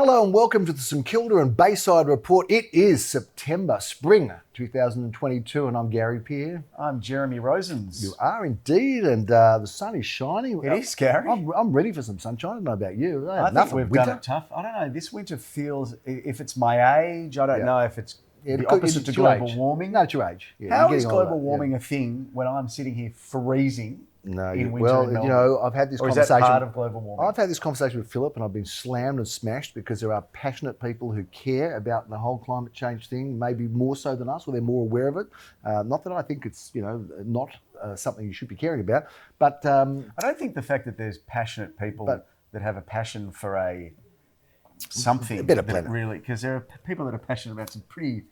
Hello and welcome to the St Kilda and Bayside report. It is September, spring 2022, and I'm Gary Peer. I'm Jeremy Rosens. You are indeed, and the sun is shining. It is, Gary. I'm ready for some sunshine. I don't know about you. I think we've done it tough. I don't know. This winter feels, if it's my age, I don't know if it's the opposite to global warming. No, it's your age. Yeah, how is global warming a thing when I'm sitting here freezing? No, in winter well, in you know, I've had this or conversation. Is that part of global warming? I've had this conversation with Philip, and I've been slammed and smashed because there are passionate people who care about the whole climate change thing, maybe more so than us, or they're more aware of it. Not that I think it's, not something you should be caring about, but I don't think the fact that there's passionate people that have a passion for something a better planet, really, because there are people that are passionate about some pretty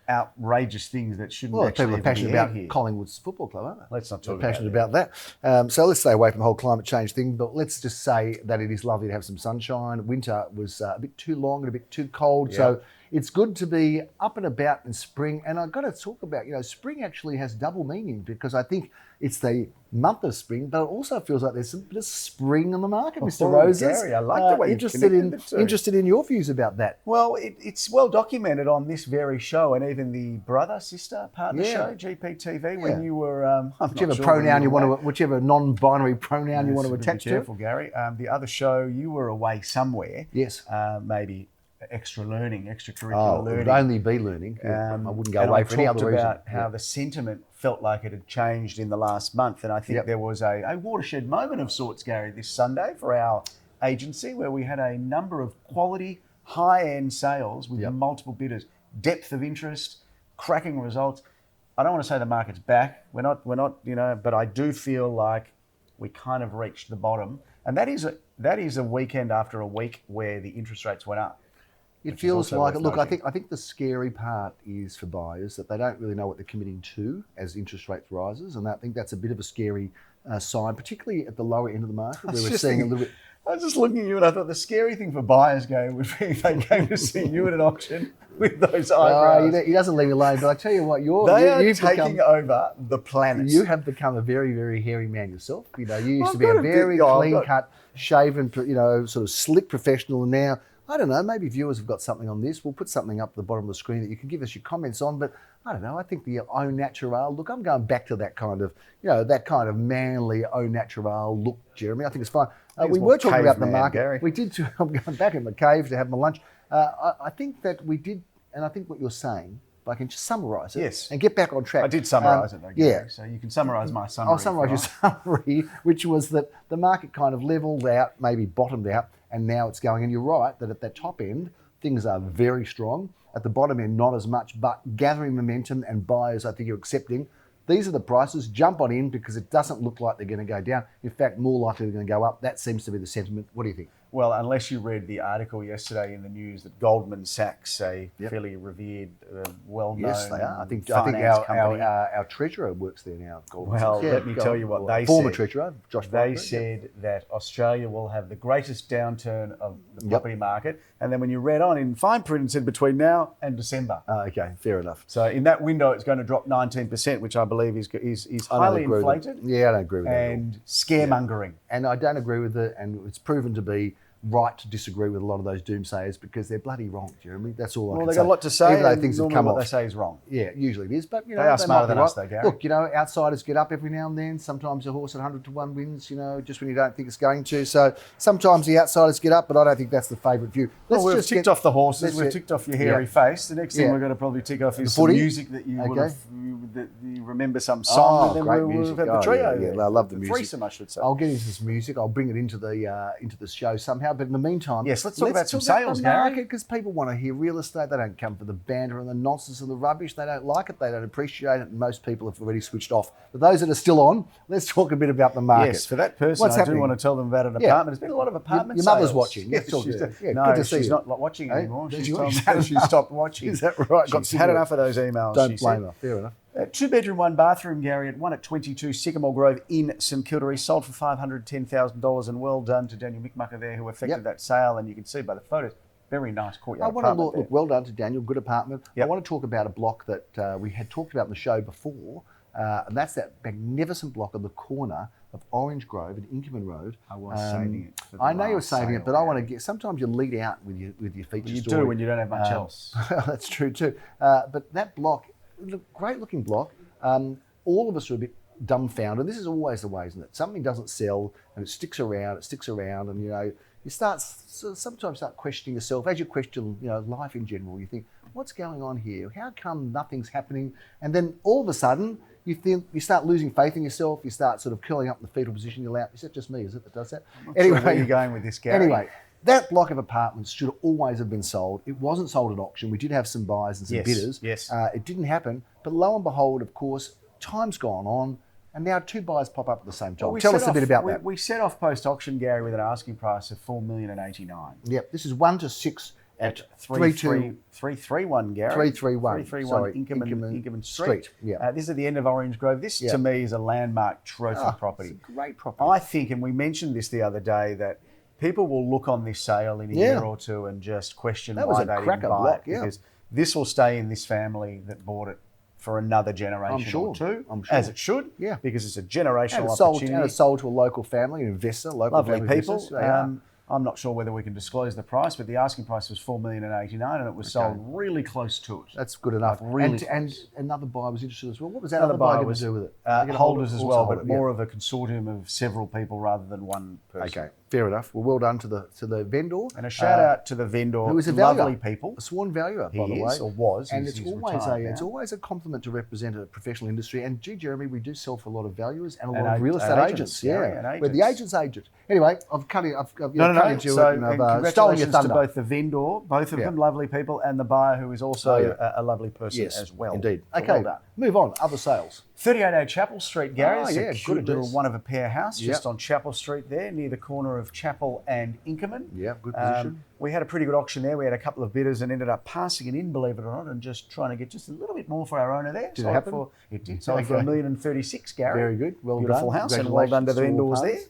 outrageous things that shouldn't actually people are passionate about here. Collingwood's football club, aren't they? Let's not talk They're passionate about that. So let's stay away from the whole climate change thing, but let's just say that it is lovely to have some sunshine. Winter was a bit too long and a bit too cold, so it's good to be up and about in spring. And I've got to talk about, spring actually has double meaning, because I think it's the month of spring, but it also feels like there's some bit of spring on the market, Mr. Roses. Gary, I like the way interested in your views about that. Well, it's well documented on this very show, and even the brother-sister partner show, GPTV, when you were whichever non-binary pronoun you want to attach to. Be careful, Gary. The other show, you were away somewhere. Yes. Maybe extracurricular learning. It would only be learning. I wouldn't go away for any other reason. I talked about how the sentiment felt like it had changed in the last month, and I think there was a watershed moment of sorts, Gary, this Sunday for our agency, where we had a number of quality, high-end sales with multiple bidders, depth of interest, cracking results. I don't want to say the market's back. We're not, but I do feel like we kind of reached the bottom, and that is a weekend after a week where the interest rates went up. It feels like, look, I think the scary part is for buyers that they don't really know what they're committing to as interest rates rises, and I think that's a bit of a scary sign, particularly at the lower end of the market, where we're seeing a little bit. I was just looking at you, and I thought the scary thing for buyers, Gary, would be if they came to see you at an auction with those eyebrows. He doesn't leave me alone, but I tell you what, you've taking over the planet. You have become a very, very hairy man yourself. You used to be a very clean-cut, shaven, sort of slick professional, and now, I don't know, maybe viewers have got something on this. We'll put something up at the bottom of the screen that you can give us your comments on, but I don't know, I think the au naturel look, I'm going back to that kind of manly au naturel look, Jeremy. I think it's fine. We were talking about the market. Gary. We did, I'm going back in the cave to have my lunch. I think that we did, and I think what you're saying, if I can just summarise it and get back on track. I did summarise it though, Gary, so you can summarise my summary. I'll summarise your summary, which was that the market kind of levelled out, maybe bottomed out, and now it's going. And you're right, that at that top end, things are very strong. At the bottom end, not as much, but gathering momentum, and buyers, I think, are accepting. These are the prices. Jump on in, because it doesn't look like they're going to go down. In fact, more likely they're going to go up. That seems to be the sentiment. What do you think? Well, unless you read the article yesterday in the news that Goldman Sachs, a fairly revered, well-known yes, they are. I think our treasurer works there now. Let me tell you what they said. Former treasurer, Josh. They said that Australia will have the greatest downturn of the property market, and then when you read on in fine print, it said between now and December. Okay, fair enough. So in that window, it's going to drop 19%, which I believe is highly inflated. Yeah, I don't agree with that. And scaremongering. And I don't agree with it, and it's proven to be right to disagree with a lot of those doomsayers, because they're bloody wrong, Jeremy. That's all I can say. Well, they've got a lot to say, even though things have come what off. They say is wrong. Yeah, usually it is, but they are smarter than us, though, Gary. Look, outsiders get up every now and then. Sometimes a horse at 100 to 1 wins, just when you don't think it's going to. So sometimes the outsiders get up, but I don't think that's the favourite view. We've ticked off the horses. We've ticked off your hairy face. The next thing we're going to probably tick off is some music that you will have, that you remember some song. And then great we'll music. have the trio. Yeah, I love the music. Threesome, I should say. I'll get into this music. I'll bring it into the show somehow. But in the meantime, yes, let's talk about some sales, Gary. Because people want to hear real estate. They don't come for the banter and the nonsense and the rubbish. They don't like it. They don't appreciate it. And most people have already switched off. But those that are still on, let's talk a bit about the market. Yes, for that person, I do want to tell them about an apartment. There's been a lot of apartment sales. Your mother's watching. Yes, good to see she's you. not watching anymore. She stopped watching. Is that right? She's had enough of those emails. Don't blame her. Fair enough. 2-bedroom, 1-bathroom, Gary, at 1 Sycamore Grove in St Kilda, sold for $510,000, and well done to Daniel Mickmucker there, who effected that sale. And you can see by the photos, very nice courtyard apartment. Look, well done to Daniel, good apartment. I want to talk about a block that we had talked about in the show before, and that's that magnificent block on the corner of Orange Grove at Inkerman Road. I was saving it. For the I know you were last saving it, sale, but I Gary. want to get. Sometimes you lead out with your feature You story. do when you don't have much else. That's true too. But that block, great looking block. All of us are a bit dumbfounded. This is always the way, isn't it? Something doesn't sell and it sticks around, and you sometimes start questioning yourself as you question, life in general. You think, what's going on here? How come nothing's happening? And then all of a sudden, you start losing faith in yourself. You start sort of curling up in the fetal position. You're like, is that just me? Is it that does that? Anyway, where are you going with this, Gary? Anyway, that block of apartments should always have been sold. It wasn't sold at auction. We did have some buyers and some bidders. Yes. It didn't happen. But lo and behold, of course, time's gone on, and now two buyers pop up at the same time. Tell us a bit about that. We set off post-auction, Gary, with an asking price of $4,089,000. Yep, this is 1 to 6 at 331, Gary. 331. 331 Inkerman Street. Yeah. This is at the end of Orange Grove. This, to me, is a landmark trophy property. It's a great property. I think, and we mentioned this the other day, that people will look on this sale in a year or two and just question why they didn't buy it. Because this will stay in this family that bought it for another generation or two, as it should, because it's a generational opportunity. And it's sold to a local family, an investor, lovely people. I'm not sure whether we can disclose the price, but the asking price was $4,089,000 and it was sold really close to it. That's good enough. And another buyer was interested as well. What was that other buyer going to do with it? Holders as well, but more of a consortium of several people rather than one person. Okay, fair enough. Well done to the vendor. And a shout out to the vendor, who is a lovely people. A sworn valuer, by the He way. is, or was. And he's it's always a compliment to represent a professional industry. And gee, Jeremy, we do sell for a lot of valuers and a lot of real estate agents. We're the agent's agent. Anyway, I've cut you. Stolen your thunder. To both the vendor, both of them lovely people, and the buyer, who is also a lovely person as well. Indeed. So Okay, well done. move on. Other sales. 38A Chapel Street, Gary. It's a good cute little address. one of a pair house just on Chapel Street there, near the corner of Chapel and Inkerman. Yeah, good position. We had a pretty good auction there. We had a couple of bidders and ended up passing it in, believe it or not, and just trying to get just a little bit more for our owner there. Did it happen? It did. Sold for $1,036,000, Gary. Very good. Well done. Beautiful house, and well done to the vendors there. Parts.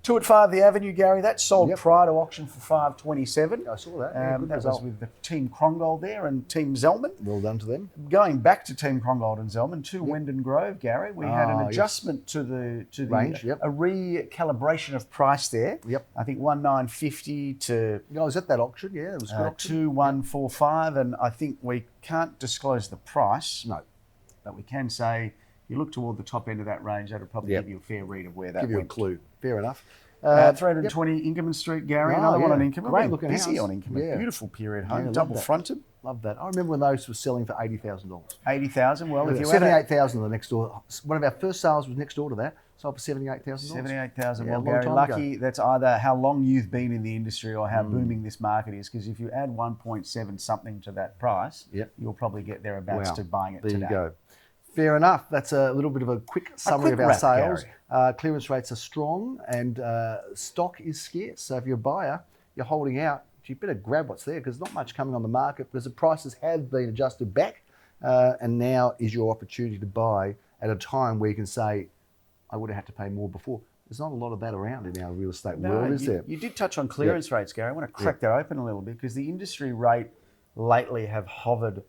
2 at 5 the Avenue, Gary. That sold prior to auction for $527,000. I saw that. Yeah, good that result. was with the Team Krongold there and Team Zellman. Well done to them. Going back to Team Krongold and Zellman, to Wendon Grove, Gary, we had an adjustment to the range, a recalibration of price there. Yep. I think 1950 to I was at that auction. Yeah, it was a good auction. 2145, and I think we can't disclose the price. No, but we can say you look toward the top end of that range. That'll probably give you a fair read of where that give you went. a clue. Fair enough. 320 Inkerman Street, Gary. Another one on Inkerman. Great looking busy house. on Inkerman. Yeah. Beautiful period home, Yeah, double fronted. Love that. I remember when those were selling for $80,000. 80,000. Well, if you $78,000 the next door. One of our first sales was next door to that. Sold for $78,000. 78,000. Yeah, Well, a long Gary, time lucky that's either how long you've been in the industry or how booming this market is. Because if you add 1.7 something to that price, you'll probably get thereabouts to buying it today. There you go. Fair enough. That's a little bit of a quick summary of our sales. Clearance rates are strong and stock is scarce. So if you're a buyer, you're holding out, you better grab what's there because there's not much coming on the market because the prices have been adjusted back and now is your opportunity to buy at a time where you can say, I would have had to pay more before. There's not a lot of that around in our real estate world, is there? You did touch on clearance rates, Gary. I want to crack that open a little bit because the industry rate lately have hovered,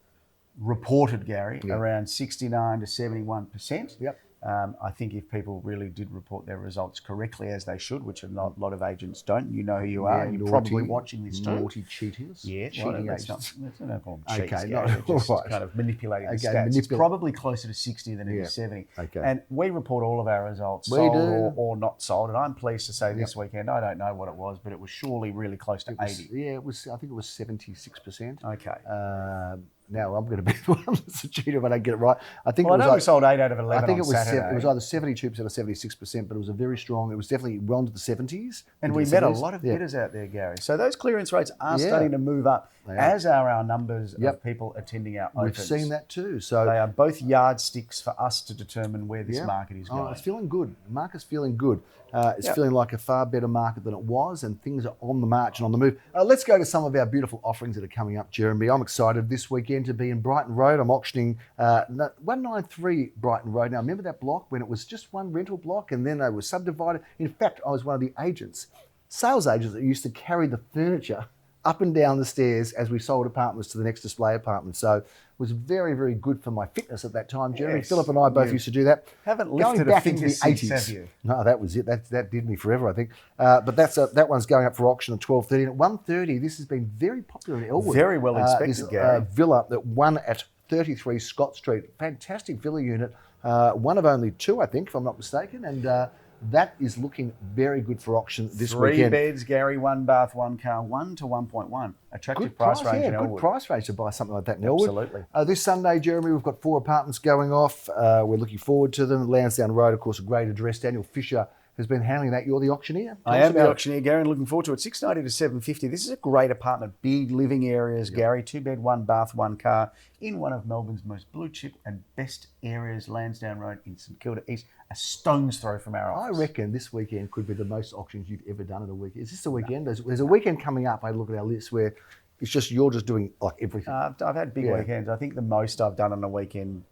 reported, Gary, around 69 to 71%. Yep. I think if people really did report their results correctly as they should, which a lot of agents don't, you know who you are, and you're probably watching this too. Naughty cheaters. Yeah, cheating agents. Don't call them cheats, Okay, Gary. They're just kind of manipulating the stats. It's probably closer to 60 than it is 70. Okay. And we report all of our results, We sold do. or not sold. And I'm pleased to say this weekend, I don't know what it was, but it was surely really close to 80. Yeah, it was. I think it was 76%. Okay. Now I'm going to be the one that's a cheater if I don't get it right. I think Well, it was I know we sold 8 out of 11 I think on it was Saturday. it was either 72% or 76%, but it was a very strong. It was definitely well into the 70s. And we met a lot of bidders out there, Gary. So those clearance rates are starting to move up, as are our numbers of people attending our opens. We've seen that too. So they are both yardsticks for us to determine where this market is going. It's feeling good. The market's feeling good. It's feeling like a far better market than it was, and things are on the march and on the move. Let's go to some of our beautiful offerings that are coming up, Jeremy. I'm excited this weekend to be in Brighton Road. I'm auctioning 193 Brighton Road. Now, remember that block when it was just one rental block and then they were subdivided? In fact, I was one of the agents, sales agents that used to carry the furniture up and down the stairs as we sold apartments to the next display apartment. So it was very, very good for my fitness at that time, Jeremy. Yes, Philip and I both used to do that. Haven't Going lifted back a finger into the since, 80s. have you? No, that was it. That did me forever, I think. But that one's going up for auction at 12:30. And at 1:30, this has been very popular in Elwood. Very well inspected, this Gary. villa that won at 33 Scott Street. Fantastic villa unit. One of only two, I think, if I'm not mistaken. And that is looking very good for auction this weekend. 3 beds, Gary, 1 bath, 1 car, 1 to 1.1. Attractive Good price price, range in good Elwood. price range to buy something like that in Elwood. Absolutely. This Sunday, Jeremy, we've got 4 apartments going off. We're looking forward to them. Lansdowne Road, of course, a great address. Daniel Fisher has been handling that. You're the auctioneer. I am the auctioneer, Gary, and looking forward to it. 690 to 750. This is a great apartment. Big living areas, Gary. 2 bed, 1 bath, 1 car in one of Melbourne's most blue chip and best areas, Lansdowne Road in St Kilda East. A stone's throw from our office. I reckon this weekend could be the most auctions you've ever done in a weekend. Is this the weekend? There's a weekend coming up. I look at our list where it's just you're just doing like everything. I've had big weekends. I think the most I've done on a weekend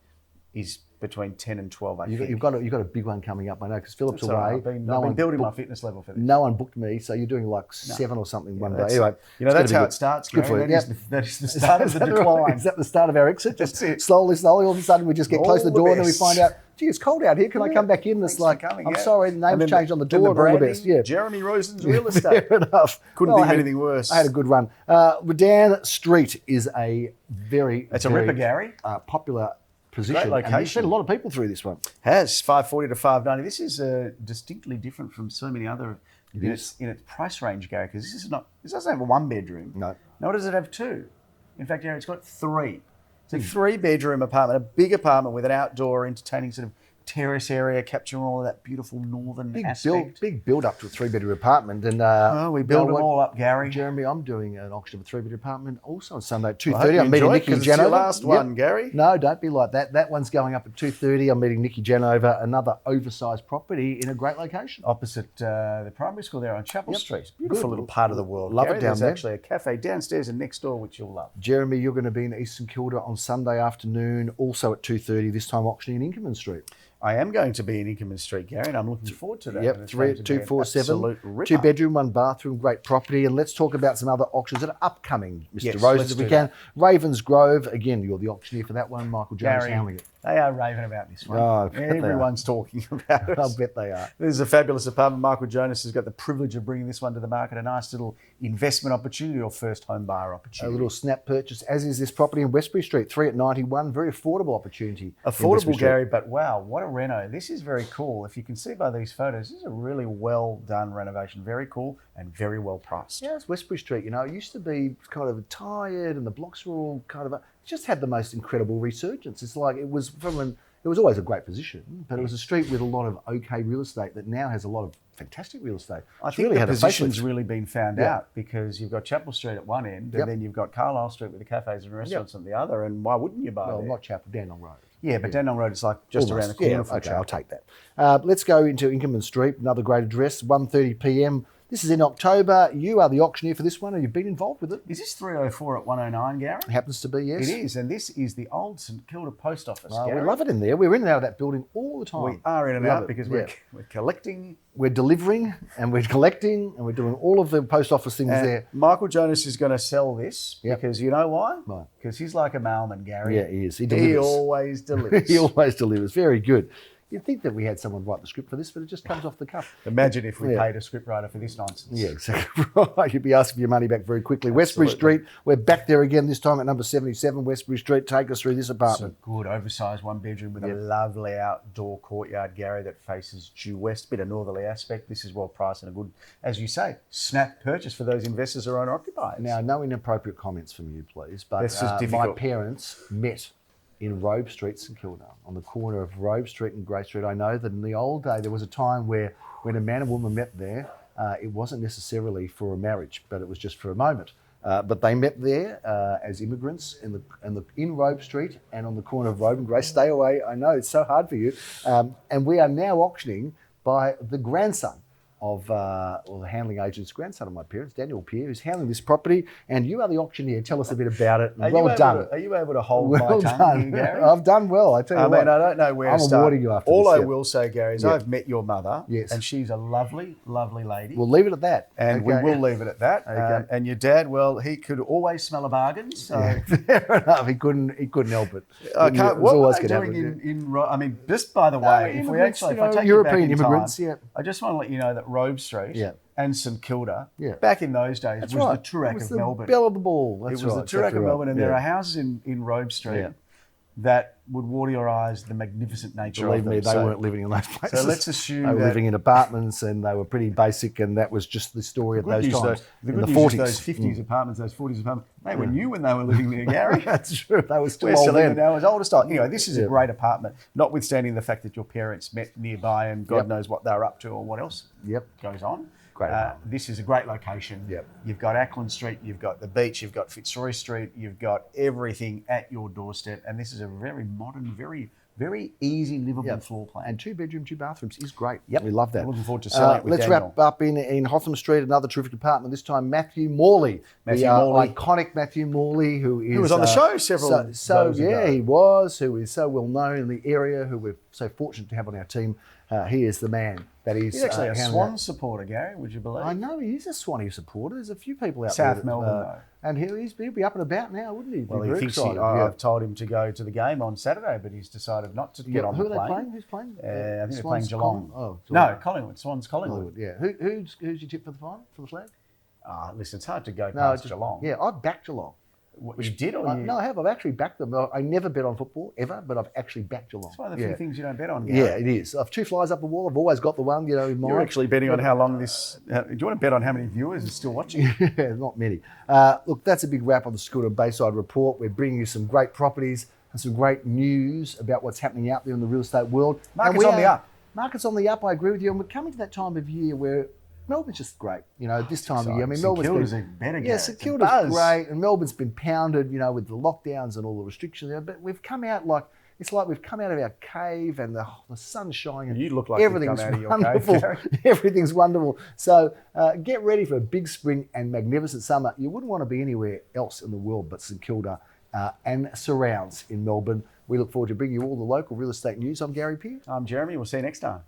is between 10 and 12, I think. You've got a big one coming up, I know, because Philip's away. I've been building my fitness level for this. No one booked me, so you're doing like 7 or something one day. Anyway, that's how it starts. Good for you. That is the start of the decline. Is that the start of our exit? Just That's it. slowly, all of a sudden we just get close to the door and then we best. find out, gee, it's cold out here. Can I come back in? It's like, I'm sorry, the name's changed on the door. And all the best. Yeah. Jeremy Rosen's real estate. Fair enough. Couldn't think of anything worse. I had a good run. Redan Street is a It's a ripper, Gary. Popular position. Great location. And there's been a lot of people through this one. Has 540 to 590. This is distinctly different from so many other units in its price range, Gary, because this doesn't have a 1 bedroom. No. Nor does it have 2. In fact, Gary, it's got 3. It's a 3-bedroom apartment, a big apartment with an outdoor entertaining sort of terrace area, capturing all of that beautiful northern aspect. Big build up to a 3-bedroom apartment. And we build them all up, Gary. Jeremy, I'm doing an auction of a 3-bedroom apartment also on Sunday at 2:30. I hope you I'm meeting enjoy it, Nikki 'cause it's your Janover. last one, Gary. No, don't be like that. That one's going up at 2:30. I'm meeting Nikki Janover, another oversized property in a great location. Opposite the primary school there on Chapel Street. Beautiful Good. little part of the world. Love Gary. it down There's there. actually a cafe downstairs and next door, which you'll love. Jeremy, you're going to be in Eastern Kilda on Sunday afternoon, also at 2:30, this time auctioning in Inkerman Street. I am going to be in Inkerman Street, Gary, and I'm looking forward to that. Yep, And it's going to be an 247, absolute ripper. 2-bedroom, 1 bathroom, great property. And let's talk about some other auctions that are upcoming, Mr. Yes, Roses, let's if we do can. Ravens Grove, again, you're the auctioneer for that one. Michael Jones Gary, handling it. they are raving about this one. Oh, I bet they are. Everyone's talking about it. I'll bet they are. This is a fabulous apartment. Michael Jonas has got the privilege of bringing this one to the market. A nice little investment opportunity or first home buyer A opportunity. little snap purchase, as is this property in Westbury Street, 3 at 91. Very affordable opportunity. in Westbury Affordable, Street. Gary, but wow, what a reno. This is very cool. If you can see by these photos, this is a really well done renovation. Very cool and very well priced. Yeah, it's Westbury Street. You know, it used to be kind of tired and the blocks were all kind of... It just had the most incredible resurgence. It's like it was it was always a great position, but it was a street with a lot of okay real estate that now has a lot of fantastic real estate. I It's think really the had a position's facelift. really been found Yeah. out because you've got Chapel Street at one end Yep. and then you've got Carlisle Street with the cafes and restaurants at the other. And why wouldn't you buy Well, there? not Chapel, Dandenong Road. Yeah, but Dandenong Road is like just around the corner Yeah, from okay, Chapel. I'll take that. Let's go into Inkerman Street, another great address, 1:30 p.m. This is in October. You are the auctioneer for this one, and you've been involved with it. Is this 304 at 109, Gary? It happens to be, yes. It is, and this is the old St Kilda Post Office, We Gary. love it in there. We're in and out of that building all the time. We are in and Love out it, because yeah. we're collecting. We're delivering and we're collecting and we're doing all of the post office things And there. Michael Jonas is going to sell this Yep. because you know why? Why? Because he's like a mailman, Gary. Yeah, he is. He He delivers. always delivers. He always delivers. Very good. You'd think that we had someone write the script for this, but it just comes off the cuff. Imagine if we Yeah. paid a scriptwriter for this nonsense. Yeah, exactly right. You'd be asking for your money back very quickly. Westbury Street, we're back there again, this time at number 77, Westbury Street. Take us through this So apartment. good, oversized 1 bedroom with a lovely outdoor courtyard, Gary, that faces due west, bit of northerly aspect. This is well priced and a good, as you say, snap purchase for those investors or owner occupiers. Now, no inappropriate comments from you, please, but This is my difficult. parents met in Robe Street, St Kilda, on the corner of Robe Street and Grey Street. I know that in the old day, there was a time where when a man and woman met there, it wasn't necessarily for a marriage, but it was just for a moment. But they met there as immigrants in Robe Street and on the corner of Robe and Grey. Stay away, I know, it's so hard for you. And we are now auctioning by the grandson the handling agent's grandson of my parents, Daniel Pierre, who's handling this property. And you are the auctioneer. Tell us a bit about it. Well done. Are you able to hold Well my tongue done. here, Gary? I've done well. I tell you what. I don't know where I'm to start. awarding you after All this. I will say, Gary, is I've met your mother. Yes. And she's a lovely, lovely lady. We'll leave it at that. And we will leave it at that. Okay. And your dad, well, he could always smell a bargain. So fair enough. He couldn't help it. What were they doing I mean, just by the way, if I take European you back in immigrants, time, I just want to let you know that Robe Street and St Kilda, back in those days, was the Toorak of Melbourne. Belle of the Ball. It was the Toorak of Melbourne, and there are houses in Robe Street that would water your eyes, the magnificent nature of them. Believe me, they weren't living in those places. So let's assume they were living in apartments, and they were pretty basic, and that was just the story of those times. The good news is those 50s apartments, those 40s apartments, they were new when they were living there, Gary. That's true. They were still We're old selling then. it now as older style. Anyway, this is a great apartment, notwithstanding the fact that your parents met nearby and God knows what they're up to or what else goes on. This is a great location. You've got Ackland Street, you've got the beach, you've got Fitzroy Street, you've got everything at your doorstep, and this is a very modern, very, very easy, livable floor plan. And 2 bedroom, 2 bathrooms is great. We love that. I'm looking forward to selling it with Let's Daniel. wrap up in Hotham Street, another terrific apartment. This time, Matthew Morley, iconic Matthew Morley, who was on the show several ago. He was, who is so well known in the area, who we're so fortunate to have on our team. He is the man that is. He's actually a Swan supporter, Gary, would you believe? I know, he is a Swanee supporter. There's a few people out there. South Melbourne, though. And he'll be up and about now, wouldn't he? Well, he thinks I've told him to go to the game on Saturday, but he's decided not to get on the plane. Who are they playing? Who's playing? I think they're playing Geelong. Collingwood. Swans Collingwood. Yeah. Who's your tip for the final, for the flag? Listen, it's hard to go past Geelong. Yeah, I've backed Geelong. You did, or No, I have. I've actually backed them. I never bet on football ever, but I've actually backed Geelong. It's one of the few things you don't bet on. Yeah, it is. I've 2 flies up the wall. I've always got the one, in mind. You're actually betting on how long this. Do you want to bet on how many viewers are still watching? Yeah, not many. Look, that's a big wrap on the Scooter Bayside Report. We're bringing you some great properties and some great news about what's happening out there in the real estate world. Market's on the up. Market's on the up. I agree with you. And we're coming to that time of year where Melbourne's just great, this time of year. I mean, Melbourne's been better. St Kilda's great, and Melbourne's been pounded, with the lockdowns and all the restrictions there. But we've come out it's like we've come out of our cave, and the sun's shining. And you look like everything's you've come out wonderful. of your cave. Everything's wonderful. So get ready for a big spring and magnificent summer. You wouldn't want to be anywhere else in the world but St Kilda and surrounds in Melbourne. We look forward to bringing you all the local real estate news. I'm Gary Pearce. I'm Jeremy. We'll see you next time.